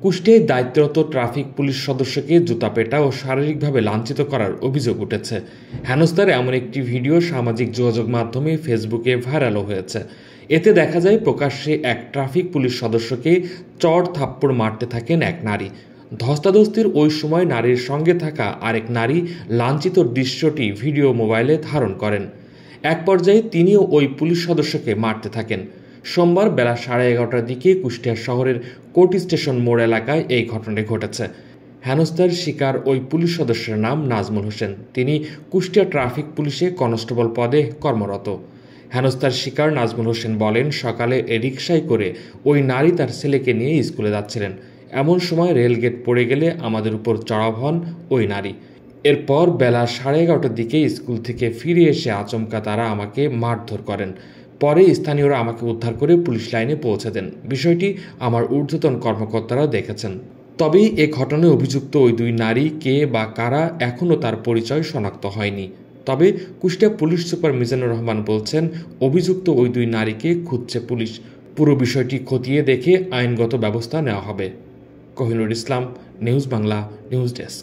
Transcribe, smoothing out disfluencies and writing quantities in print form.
কুষ্টিয়ায় দায়িত্বরত traffic police সদস্যকে জুতাপেটা ও শারীরিকভাবে লাঞ্ছিত করার অভিযোগ উঠেছে। হেনস্থার এমন একটি ভিডিও সামাজিক যোগাযোগ মাধ্যমে ফেসবুকে ভাইরালও হয়েছে। এতে দেখা যায় প্রকাশ্যে এক ট্রাফিক পুলিশ সদস্যকে চড় থাপ্পড় মারতে থাকেন এক নারী। ধস্তাধস্তির ওই সময় নারীর সঙ্গে থাকা আরেক নারী লাঞ্ছিত দৃশ্যটি ভিডিও মোবাইলে ধারণ করেন। এক পর্যায়ে তিনিও ওই পুলিশ সদস্যকে মারতে থাকেন। সোমবার বেলা 11:30টার দিকে কুষ্টিয়া শহরের কোর্ট স্টেশন মোড় এলাকায় এই ঘটনাটি ঘটেছে। হেনস্থার শিকার ওই পুলিশ সদস্যের নাম নাজমুল হোসেন। তিনি কুষ্টিয়া ট্রাফিক পুলিশে কনস্টেবল পদে কর্মরত। হেনস্থার শিকার নাজমুল হোসেন বলেন, সকালে রিকশায় করে ওই নারী তার ছেলেকে নিয়ে স্কুলে যাচ্ছিলেন। এমন সময় রেলগেট পড়ে গেলে আমাদের উপর চড়াও হন ওই নারী। এরপর বেলা 11:30টার দিকে স্কুল থেকে ফিরে এসে আচমকা তারা আমাকে মারধর করেন। পরে স্থানীয়রা আমাকে উদ্ধার করে পুলিশ লাইনে পৌঁছে দেন। বিষয়টি আমার ঊর্ধ্বতন কর্মকর্তারাও দেখেছেন। তবে এ ঘটনায় অভিযুক্ত ওই দুই নারী কে বা কারা এখনও তার পরিচয় শনাক্ত হয়নি। তবে কুষ্টিয়া পুলিশ সুপার মিজানুর রহমান বলছেন, অভিযুক্ত ওই দুই নারীকে খুঁজছে পুলিশ। পুরো বিষয়টি খতিয়ে দেখে আইনগত ব্যবস্থা নেওয়া হবে। কোহিনুর ইসলাম, নিউজ বাংলা, নিউজ ডেস্ক।